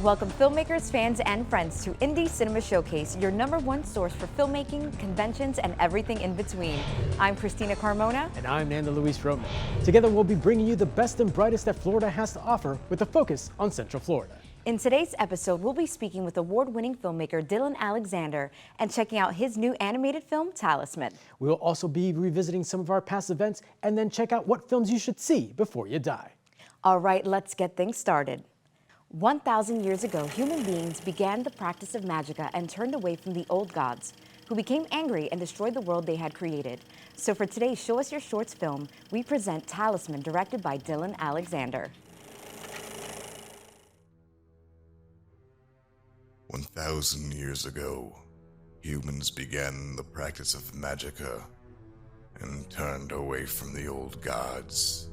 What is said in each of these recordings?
Welcome filmmakers, fans, and friends to Indie Cinema Showcase, your #1 source for filmmaking, conventions, and everything in between. I'm Christina Carmona. And I'm Nando Roman. Together we'll be bringing you the best and brightest that Florida has to offer with a focus on Central Florida. In today's episode, we'll be speaking with award-winning filmmaker Dylan Alexander and checking out his new animated film, Talisman. We'll also be revisiting some of our past events and then check out what films you should see before you die. All right, let's get things started. 1,000 years ago, human beings began the practice of magicka and turned away from the old gods, who became angry and destroyed the world they had created. So for today's Show Us Your Shorts film, we present Talisman, directed by Dylan Alexander. 1,000 years ago, humans began the practice of magicka and turned away from the old gods,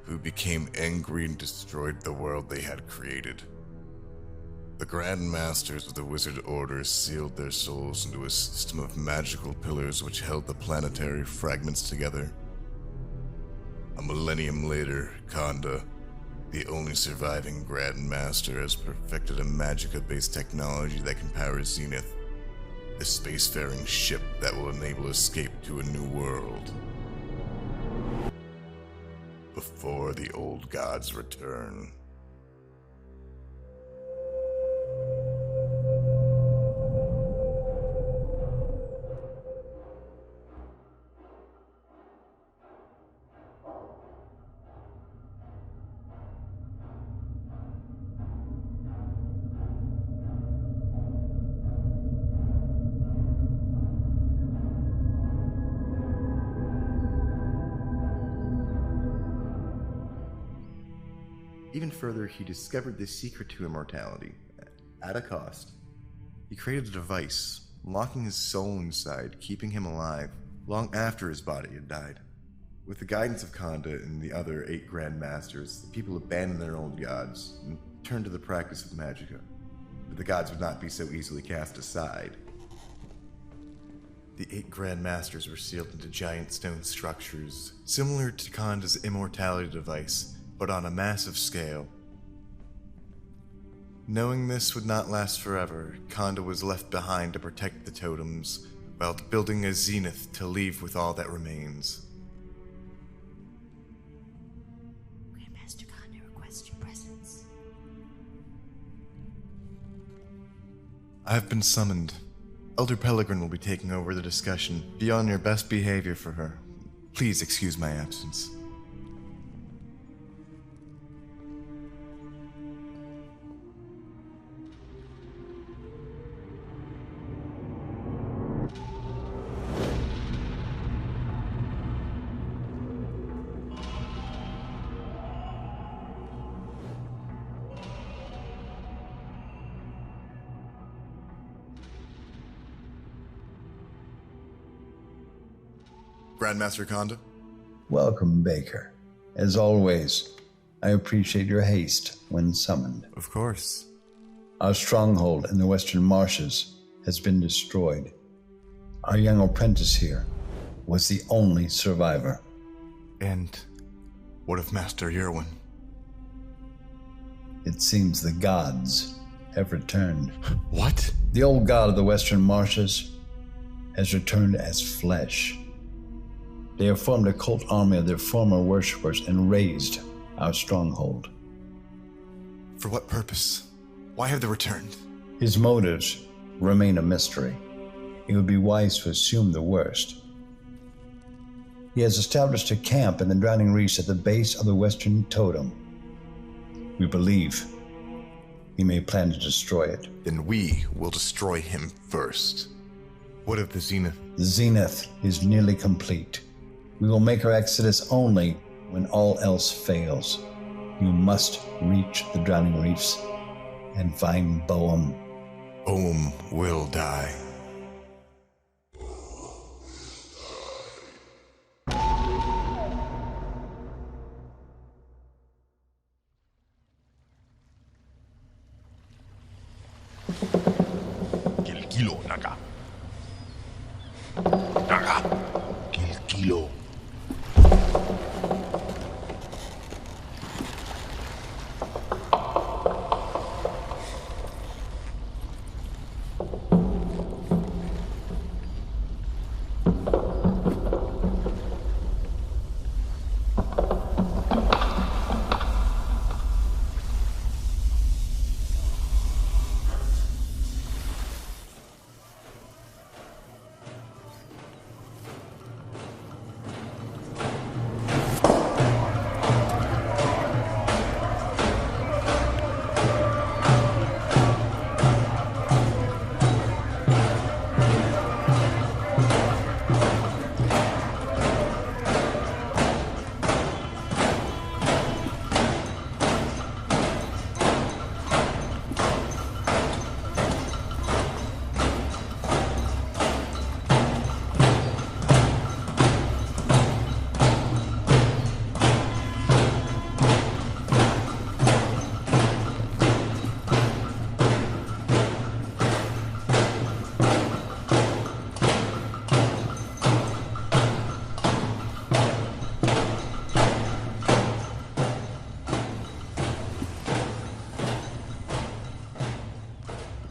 who became angry and destroyed the world they had created. The Grand Masters of the Wizard Order sealed their souls into a system of magical pillars which held the planetary fragments together. A millennium later, Khanda, the only surviving Grand Master, has perfected a magicka-based technology that can power Zenith, the spacefaring ship that will enable escape to a new world before the old gods return. Even further, he discovered the secret to immortality. At a cost, he created a device, locking his soul inside, keeping him alive long after his body had died. With the guidance of Khanda and the other 8 Grand Masters, the people abandoned their old gods and turned to the practice of magicka. But the gods would not be so easily cast aside. The 8 Grand Masters were sealed into giant stone structures, similar to Khanda's immortality device, but on a massive scale. Knowing this would not last forever, Khanda was left behind to protect the totems, while building a zenith to leave with all that remains. Grandmaster Khanda requests your presence. I have been summoned. Elder Pellegrin will be taking over the discussion. Be on your best behavior for her. Please excuse my absence. Grandmaster Khanda? Welcome, Baker. As always, I appreciate your haste when summoned. Of course. Our stronghold in the western marshes has been destroyed. Our young apprentice here was the only survivor. And what of Master Yerwin? It seems the gods have returned. What? The old god of the western marshes has returned as flesh. They have formed a cult army of their former worshippers and raised our stronghold. For what purpose? Why have they returned? His motives remain a mystery. It would be wise to assume the worst. He has established a camp in the Drowning Reefs at the base of the Western Totem. We believe he may plan to destroy it. Then we will destroy him first. What of the Zenith? The Zenith is nearly complete. We will make our exodus only when all else fails. You must reach the Drowning Reefs and find Boehm. Boehm will die. Kill kilo, Naga. Naga. Kill kilo.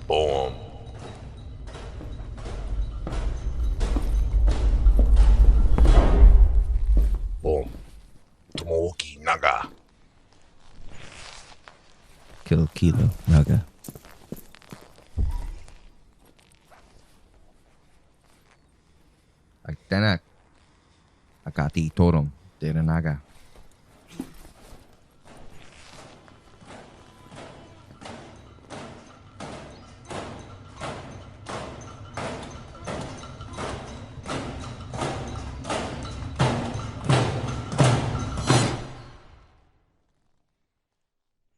Boom. Boom. Tomoki Naga. Kilo Naga. Agtanak. Akati Torum Naga.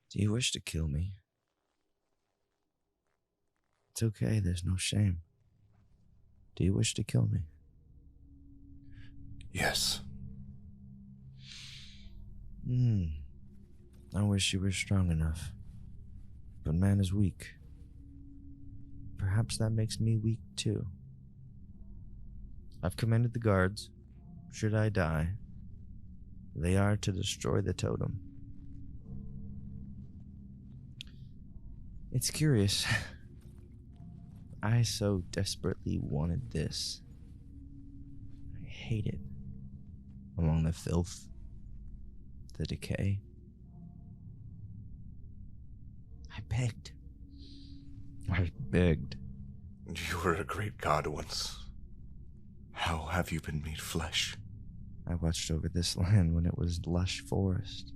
Do you wish to kill me? It's okay, there's no shame. Do you wish to kill me? Yes. I wish you were strong enough. But man is weak. Perhaps that makes me weak too. I've commanded the guards, should I die, they are to destroy the totem. It's curious. I so desperately wanted this. I hate it. Among the filth, the decay. I begged. You were a great god once. How have you been made flesh? I watched over this land when it was lush forest.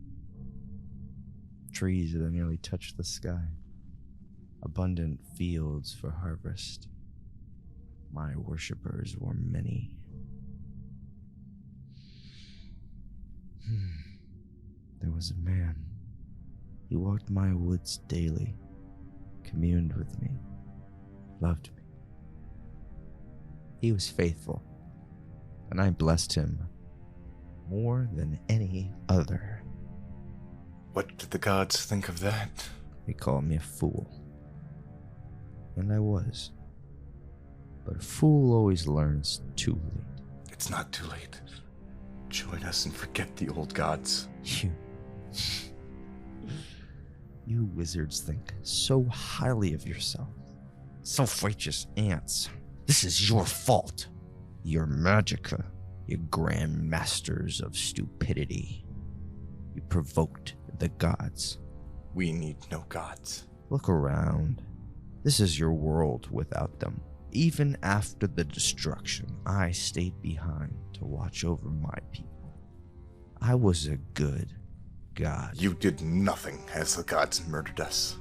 Trees that nearly touched the sky. Abundant fields for harvest. My worshippers were many. There was a man. He walked my woods daily, communed with me, loved me. He was faithful, and I blessed him more than any other. What did the gods think of that? They called me a fool. And I was. But a fool always learns too late. It's not too late. Join us and forget the old gods. You wizards think so highly of yourself. Self-righteous ants. This is your fault. Your magicka. You grand masters of stupidity. You provoked the gods. We need no gods. Look around. This is your world without them. Even after the destruction, I stayed behind to watch over my people. I was a good god. You did nothing as the gods murdered us.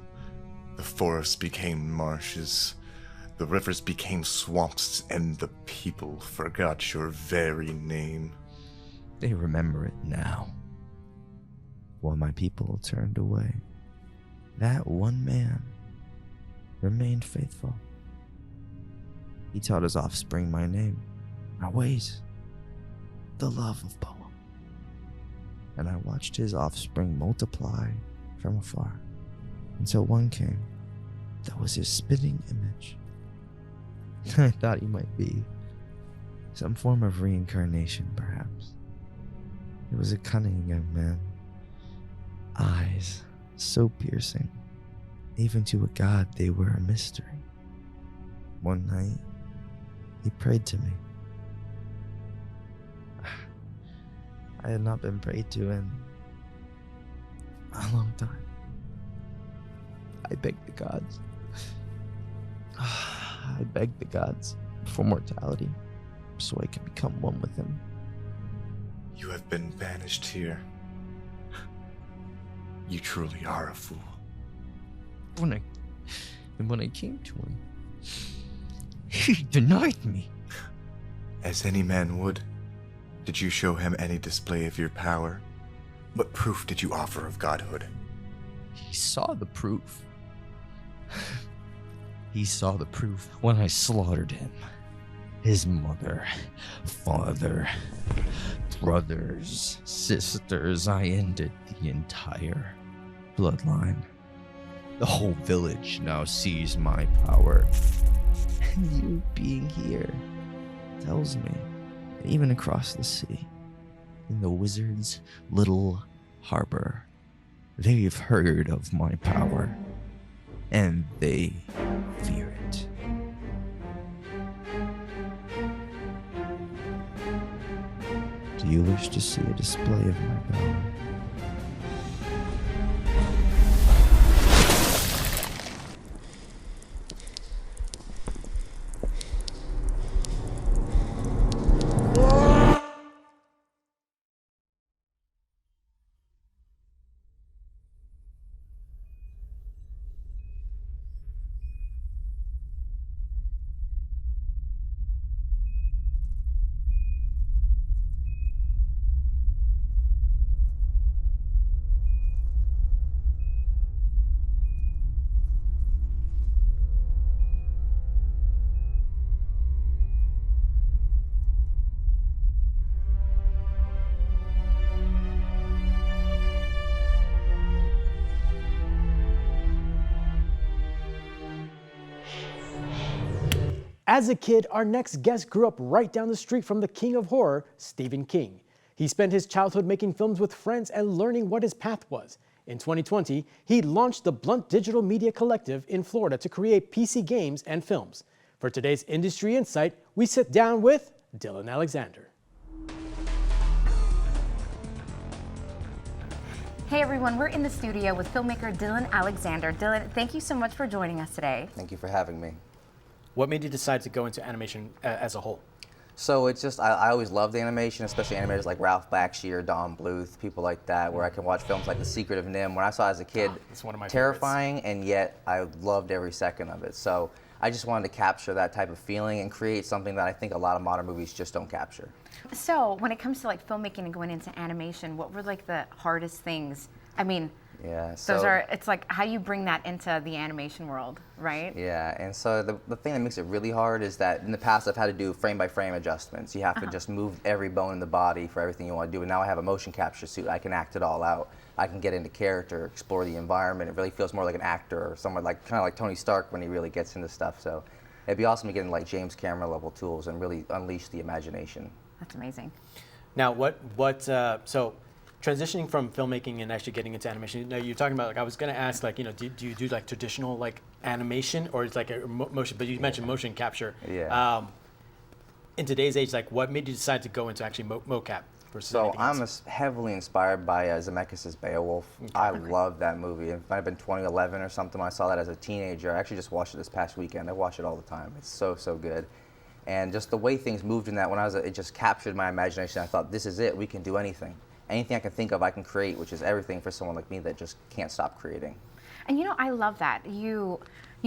The forests became marshes, the rivers became swamps, and the people forgot your very name. They remember it now. While my people turned away, that one man remained faithful. He taught his offspring my name, my ways, the love of poem. And I watched his offspring multiply from afar until one came that was his spitting image. I thought he might be some form of reincarnation, perhaps. He was a cunning young man. Eyes so piercing. Even to a god, they were a mystery. One night, he prayed to me. I had not been prayed to in a long time. I begged the gods. I begged the gods for mortality so I could become one with him. You have been banished here. You truly are a fool. When I came to him, he denied me. As any man would. Did you show him any display of your power? What proof did you offer of godhood? He saw the proof. He saw the proof when I slaughtered him. His mother, father, brothers, sisters. I ended the entire bloodline. The whole village now sees my power. And you being here tells me, even across the sea, in the wizard's little harbor, they've heard of my power, and they fear it. Do you wish to see a display of my power? As a kid, our next guest grew up right down the street from the king of horror, Stephen King. He spent his childhood making films with friends and learning what his path was. In 2020, he launched the Blunt Digital Media Collective in Florida to create PC games and films. For today's Industry Insight, we sit down with Dylan Alexander. Hey everyone, we're in the studio with filmmaker Dylan Alexander. Dylan, thank you so much for joining us today. Thank you for having me. What made you decide to go into animation as a whole? So it's just, I always loved animation, especially animators like Ralph Bakshi, Don Bluth, people like that, where I can watch films like The Secret of NIMH, when I saw it as a kid, It's one of my terrifying, and yet I loved every second of it. So I just wanted to capture that type of feeling and create something that I think a lot of modern movies just don't capture. So when it comes to like filmmaking and going into animation, what were like the hardest things? I mean, Yeah, it's like how you bring that into the animation world, right? Yeah, and so the thing that makes it really hard is that in the past I've had to do frame by frame adjustments. You have to just move every bone in the body for everything you want to do, and now I have a motion capture suit. I can act it all out. I can get into character, explore the environment. It really feels more like an actor or someone like, kind of like Tony Stark when he really gets into stuff. So it'd be awesome to get into like James Cameron level tools and really unleash the imagination. That's amazing. Now, so transitioning from filmmaking and actually getting into animation, you know, you're talking about, like, I was going to ask, like, you know, do you do like traditional like animation, or it's like a motion, but you mentioned motion capture. Yeah. In today's age, like, what made you decide to go into actually mocap versus So anything I'm else? heavily inspired by Zemeckis' Beowulf. I love that movie. It might have been 2011 or something when I saw that as a teenager. I actually just watched it this past weekend. I watch it all the time. It's so, so good. And just the way things moved in that, when I was, it just captured my imagination. I thought, this is it. We can do anything. Anything I can think of, I can create, which is everything for someone like me that just can't stop creating. And you know, I love that. You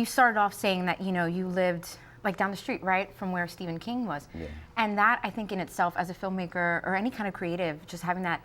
started off saying that, you know, you lived like down the street, right, from where Stephen King was. Yeah. And that, I think in itself, as a filmmaker or any kind of creative, just having that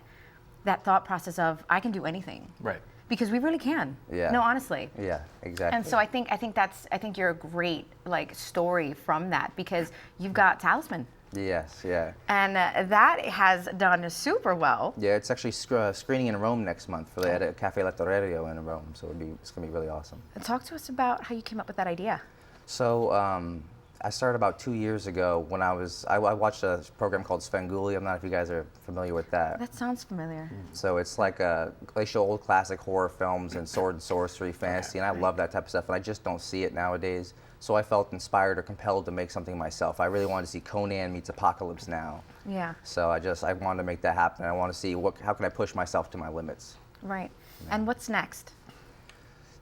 thought process of, I can do anything. Right. Because we really can. Yeah. No, honestly. Yeah, exactly. And so I think you're a great like story from that, because you've got Talisman. Yes, yeah. And that has done super well. Yeah, it's actually screening in Rome next month at a Cafe Lettorerio in Rome, so it's going to be really awesome. Talk to us about how you came up with that idea. So I started about 2 years ago when I watched a program called Svengoolie. I'm not sure if you guys are familiar with that. That sounds familiar. So it's like they show old classic horror films and sword and sorcery, fantasy, and I love that type of stuff, and I just don't see it nowadays. So I felt inspired or compelled to make something myself. I really wanted to see Conan meets Apocalypse Now. Yeah. So I wanted to make that happen. I want to see how can I push myself to my limits. Right. And what's next?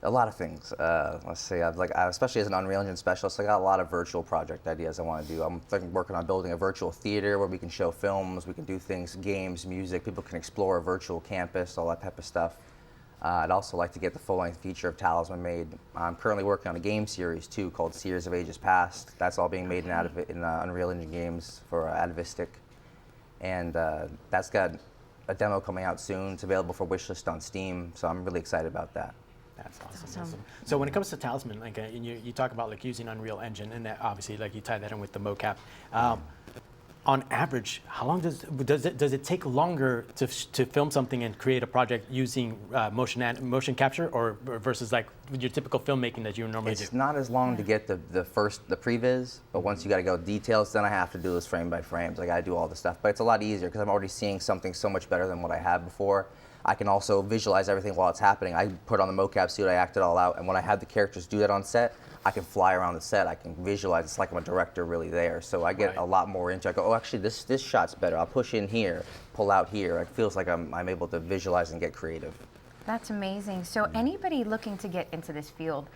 A lot of things. Let's see. Especially as an Unreal Engine specialist, I got a lot of virtual project ideas I want to do. I'm working on building a virtual theater where we can show films, we can do things, games, music. People can explore a virtual campus, all that type of stuff. I'd also like to get the full-length feature of Talisman made. I'm currently working on a game series too called Seers of Ages Past. That's all being made in Unreal Engine games for Atavistic, and that's got a demo coming out soon. It's available for wishlist on Steam, so I'm really excited about that. That's awesome. So when it comes to Talisman, like you talk about like using Unreal Engine, and that obviously like you tie that in with the mocap. On average, how long does it take longer to film something and create a project using motion capture, or versus like your typical filmmaking that you normally do? It's not as long to get the previs, but once you got to go details, then I have to do this frame by frames. Like I do all the stuff, but it's a lot easier because I'm already seeing something so much better than what I had before. I can also visualize everything while it's happening. I put on the mocap suit, I act it all out, and when I have the characters do that on set, I can fly around the set, I can visualize, it's like I'm a director really there. So I get a lot more into it. I go, oh, actually this shot's better. I'll push in here, pull out here. It feels like I'm able to visualize and get creative. That's amazing. So anybody looking to get into this field,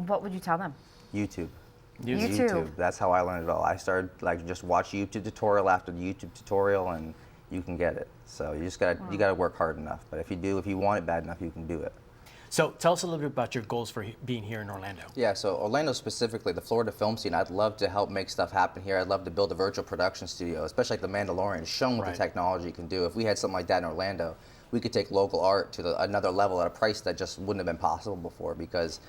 what would you tell them? YouTube. YouTube. That's how I learned it all. I started just watch YouTube tutorial after the YouTube tutorial, and you can get it. So you just gotta work hard enough. But if you want it bad enough, you can do it. So tell us a little bit about your goals for being here in Orlando. Yeah, so Orlando specifically, the Florida film scene, I'd love to help make stuff happen here. I'd love to build a virtual production studio, especially like The Mandalorian. It's shown what the technology can do. If we had something like that in Orlando, we could take local art to another level at a price that just wouldn't have been possible before, because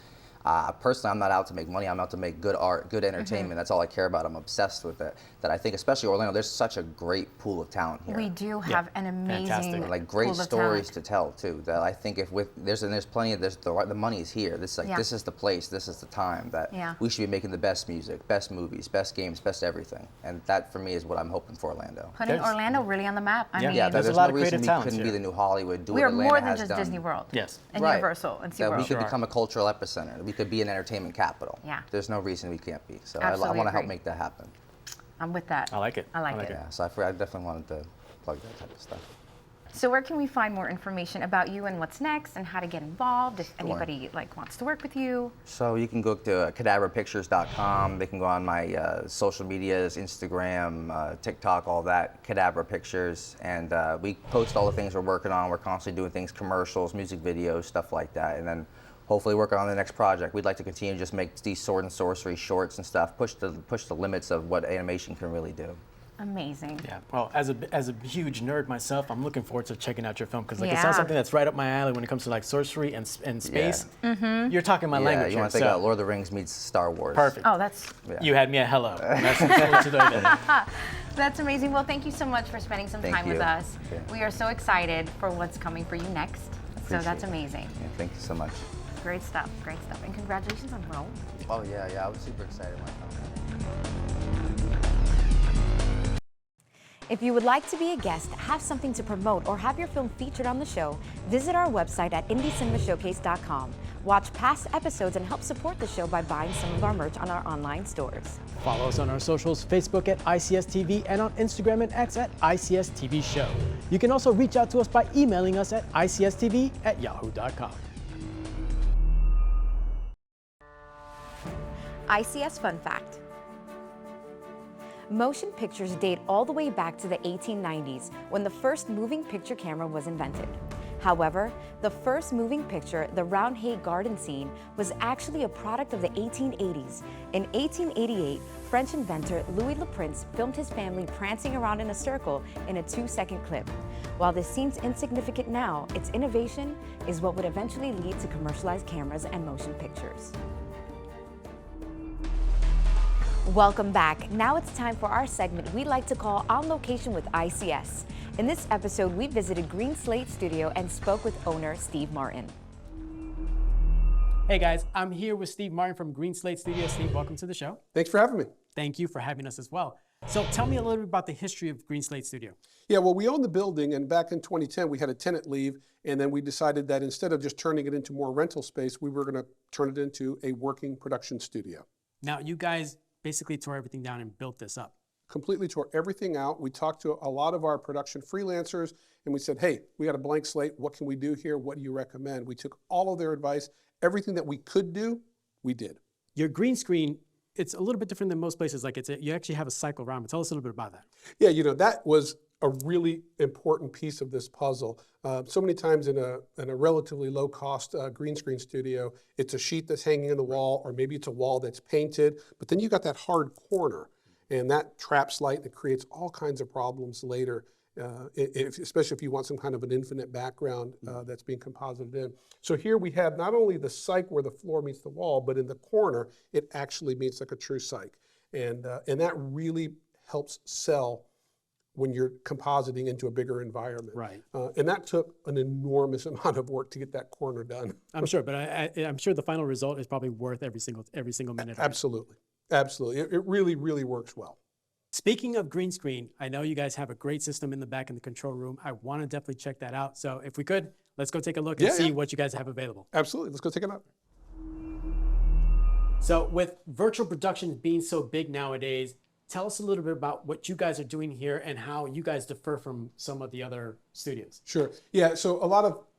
personally, I'm not out to make money. I'm out to make good art, good entertainment. That's all I care about. I'm obsessed with it. That I think, especially Orlando, there's such a great pool of talent here. We do have an amazing like great stories to tell too. That I think if there's plenty of the money is here. This this is the place. This is the time that we should be making the best music, best movies, best games, best everything. And that for me is what I'm hoping for Orlando. Putting Orlando really on the map. I mean, there's a lot of creative talent. We couldn't be the new Hollywood. Do we are more than has just done. Disney World. Yes. And Universal and SeaWorld. We could become a cultural epicenter. We could be an entertainment capital. Yeah. There's no reason we can't be. So Absolutely I want to help agree. make that happen. I'm with that. I like it. I like it. Yeah, so I definitely wanted to plug that type of stuff. So where can we find more information about you and what's next and how to get involved if anybody wants to work with you? So you can go to cadaverpictures.com. They can go on my social medias, Instagram, TikTok, all that, Cadabra Pictures. And we post all the things we're working on. We're constantly doing things, commercials, music videos, stuff like that. And then hopefully working on the next project. We'd like to continue to just make these sword and sorcery shorts and stuff, push the limits of what animation can really do. Amazing. Yeah. Well, as a huge nerd myself, I'm looking forward to checking out your film because it sounds something that's right up my alley when it comes to like sorcery and space. Mm-hmm. You're talking my language. You want to think about Lord of the Rings meets Star Wars. Perfect. Oh, that's. You had me at hello. That's amazing. Well, thank you so much for spending some time with us. Okay. We are so excited for what's coming for you next. So that's amazing. Yeah, thank you so much. Great stuff, and congratulations on Rome. Oh yeah, I was super excited when I found that. If you would like to be a guest, have something to promote, or have your film featured on the show, visit our website at indiecinemashowcase.com. Watch past episodes and help support the show by buying some of our merch on our online stores. Follow us on our socials, Facebook at ICSTV and on Instagram and X at ICSTV Show. You can also reach out to us by emailing us at icstv@yahoo.com. ICS Fun Fact. Motion pictures date all the way back to the 1890s when the first moving picture camera was invented. However, the first moving picture, the Roundhay Garden scene, was actually a product of the 1880s. In 1888, French inventor Louis Le Prince filmed his family prancing around in a circle in a 2-second clip. While this seems insignificant now, its innovation is what would eventually lead to commercialized cameras and motion pictures. Welcome back. Now it's time for our segment we like to call On Location with ICS. In this episode, we visited Green Slate Studio and spoke with owner Steve Martin. Hey guys, I'm here with Steve Martin from Green Slate Studio. Steve, welcome to the show. Thanks for having me. Thank you for having us as well. So tell me a little bit about the history of Green Slate Studio. Yeah, well, we own the building, and back in 2010, we had a tenant leave, and then we decided that instead of just turning it into more rental space, we were going to turn it into a working production studio. Now, you guys basically tore everything down and built this up. Completely tore everything out. We talked to a lot of our production freelancers, and we said, hey, we got a blank slate. What can we do here? What do you recommend? We took all of their advice. Everything that we could do, we did. Your green screen, it's a little bit different than most places. Like you actually have a cycle around it. Tell us a little bit about that. Yeah, you know, that was a really important piece of this puzzle. So many times in a relatively low cost green screen studio, it's a sheet that's hanging in the wall, or maybe it's a wall that's painted, but then you got that hard corner, and that traps light and it creates all kinds of problems later. Especially if you want some kind of an infinite background that's being composited in. So here we have not only the cyc where the floor meets the wall, but in the corner, it actually meets like a true cyc. And that really helps sell when you're compositing into a bigger environment. Right. And that took an enormous amount of work to get that corner done. I'm sure, but I'm sure the final result is probably worth every single minute. Absolutely, absolutely. It really, really works well. Speaking of green screen, I know you guys have a great system in the back in the control room. I want to definitely check that out. So if we could, let's go take a look and see what you guys have available. Absolutely, let's go take it out. So with virtual productions being so big nowadays, tell us a little bit about what you guys are doing here and how you guys differ from some of the other studios. Sure. Yeah. So a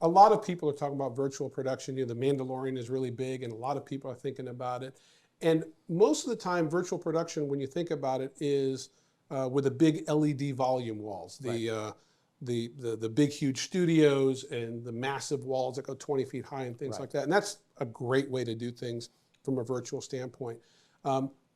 lot of people are talking about virtual production. You know, The Mandalorian is really big, and a lot of people are thinking about it. And most of the time, virtual production, when you think about it, is with the big LED volume walls, the big, huge studios and the massive walls that go 20 feet high and things like that. And that's a great way to do things from a virtual standpoint.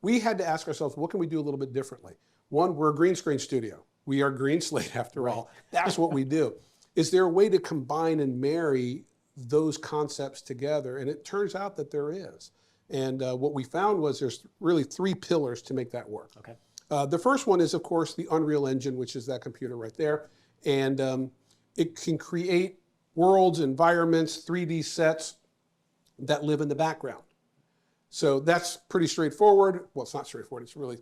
We had to ask ourselves, what can we do a little bit differently? One, we're a green screen studio. We are Green Slate, after all. That's what we do. Is there a way to combine and marry those concepts together? And it turns out that there is. And what we found was there's really three pillars to make that work. Okay. The first one is, of course, the Unreal Engine, which is that computer right there. And it can create worlds, environments, 3D sets that live in the background. So that's pretty straightforward. Well, it's not straightforward. It's really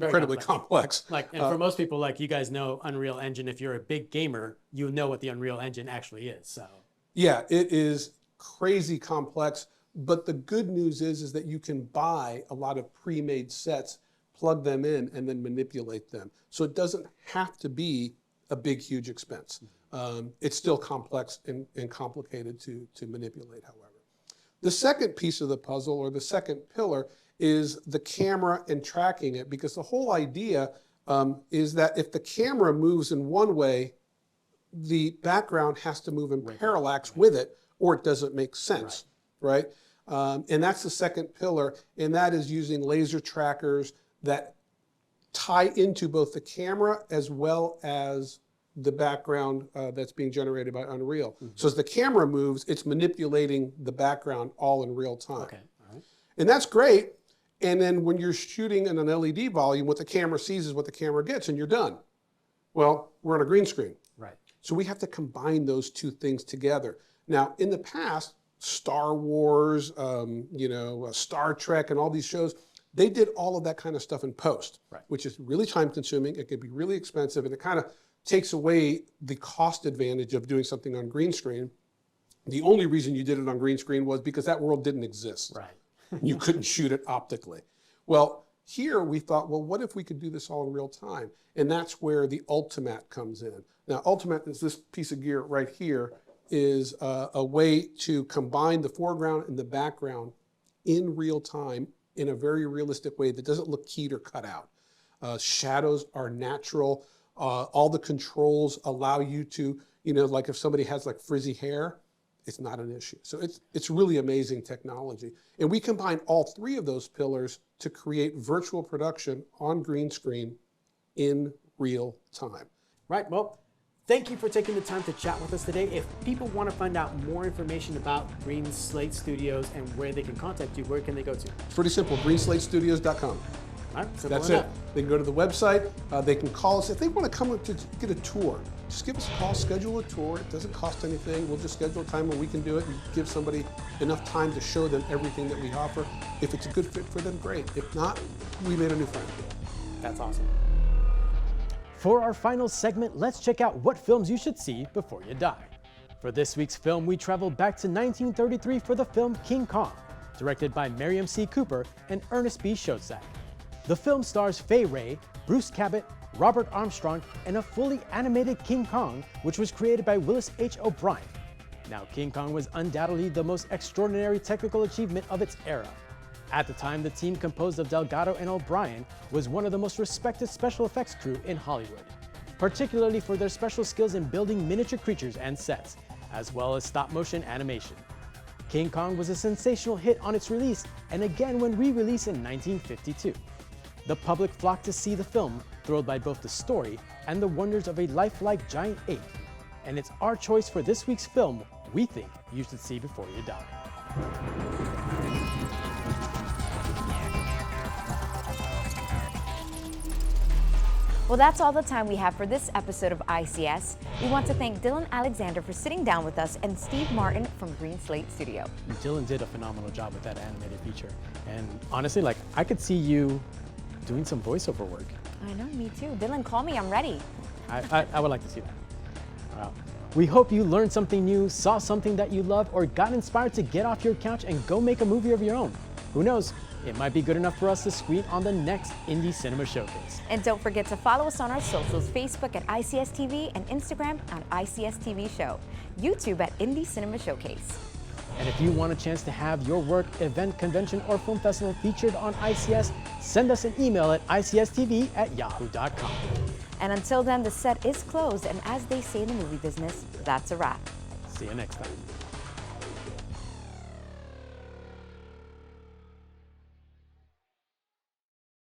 incredibly complex. And for most people, like you guys know Unreal Engine, if you're a big gamer, you know what the Unreal Engine actually is. So yeah, it is crazy complex. But the good news is that you can buy a lot of pre-made sets, plug them in, and then manipulate them. So it doesn't have to be a big, huge expense. It's still complex and complicated to manipulate, however. The second piece of the puzzle, or the second pillar, is the camera and tracking it, because the whole idea is that if the camera moves in one way, the background has to move in parallax with it, or it doesn't make sense, right? And that's the second pillar, and that is using laser trackers that tie into both the camera as well as the background that's being generated by Unreal. So as the camera moves, it's manipulating the background all in real time. Okay. All right. And that's great. And then when you're shooting in an LED volume, what the camera sees is what the camera gets, and you're done. Well, we're on a green screen. Right. So we have to combine those two things together. Now, in the past, Star Wars, Star Trek, and all these shows, they did all of that kind of stuff in post, which is really time consuming. It can be really expensive, and it kind of takes away the cost advantage of doing something on green screen. The only reason you did it on green screen was because that world didn't exist. Right. You couldn't shoot it optically. Well, here we thought, well, what if we could do this all in real time? And that's where the Ultimat comes in. Now, Ultimat is this piece of gear right here, is a way to combine the foreground and the background in real time in a very realistic way that doesn't look keyed or cut out. Shadows are natural. All the controls allow you to, like if somebody has like frizzy hair, it's not an issue. So it's really amazing technology. And we combine all three of those pillars to create virtual production on green screen in real time. Right. Well, thank you for taking the time to chat with us today. If people want to find out more information about Green Slate Studios and where they can contact you, where can they go to? It's pretty simple, greenslatestudios.com. All right, simple That's enough. it. They can go to the website. They can call us. If they want to come up to get a tour, just give us a call, schedule a tour. It doesn't cost anything. We'll just schedule a time when we can do it and give somebody enough time to show them everything that we offer. If it's a good fit for them, great. If not, we made a new friend. That's awesome. For our final segment, let's check out what films you should see before you die. For this week's film, we travel back to 1933 for the film King Kong, directed by Miriam C. Cooper and Ernest B. Schoedsack. The film stars Fay Wray, Bruce Cabot, Robert Armstrong, and a fully animated King Kong, which was created by Willis H. O'Brien. Now, King Kong was undoubtedly the most extraordinary technical achievement of its era. At the time, the team composed of Delgado and O'Brien was one of the most respected special effects crew in Hollywood, particularly for their special skills in building miniature creatures and sets, as well as stop-motion animation. King Kong was a sensational hit on its release and again when re-released in 1952. The public flocked to see the film, thrilled by both the story and the wonders of a lifelike giant ape. And it's our choice for this week's film we think you should see before you die. Well, that's all the time we have for this episode of ICS. We want to thank Dylan Alexander for sitting down with us and Steve Martin from Green Slate Studio. Dylan did a phenomenal job with that animated feature. And honestly, I could see you doing some voiceover work. I know, me too. Dylan, call me, I'm ready. I would like to see that. Wow. We hope you learned something new, saw something that you love, or got inspired to get off your couch and go make a movie of your own. Who knows? It might be good enough for us to screen on the next Indie Cinema Showcase. And don't forget to follow us on our socials, Facebook at ICS TV and Instagram on ICS TV Show, YouTube at Indie Cinema Showcase. And if you want a chance to have your work, event, convention, or film festival featured on ICS, send us an email at icstv@yahoo.com. And until then, the set is closed, and as they say in the movie business, that's a wrap. See you next time.